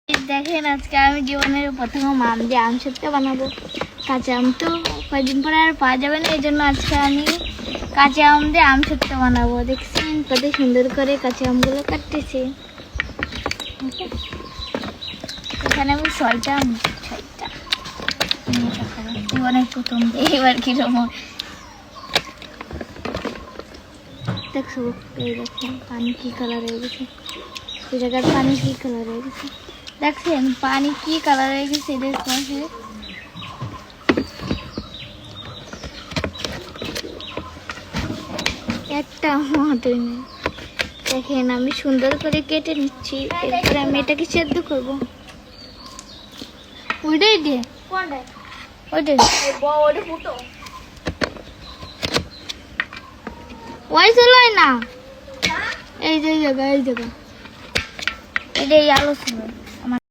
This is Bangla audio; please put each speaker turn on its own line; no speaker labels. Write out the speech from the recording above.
দেখেন আজকে আমি জীবনের প্রথম আম দিয়ে আম শুক্তো বানাবো। কাঁচা আম তো কয়েকদিন পরে আর পাওয়া যাবে না, এই জন্য আজকে আমি কাঁচা আম দিয়ে আম শুক্তো বানাবো। দেখছেন কত সুন্দর করে কাঁচা আমগুলো কাটতেছি। এখানে আমি ছয়টা জীবনের প্রথম এবার কিরকম দেখছো। এই দেখেন পানি কি কালার হয়ে গেছে, এই জায়গার পানি কি কালার হয়ে গেছে, দেখছেন পানি কি কালার হয়ে গেছে। এদের পাশে একটা মাত্র নেই। দেখেন আমি সুন্দর করে কেটে নিচ্ছি, এরপরে আমি এটাকে সেদ্ধ করবো। ওইটাই দে, ওইটাই ওই চলাই না, এই যে জায়গা, এই জায়গা, এটাই আলো ছিল।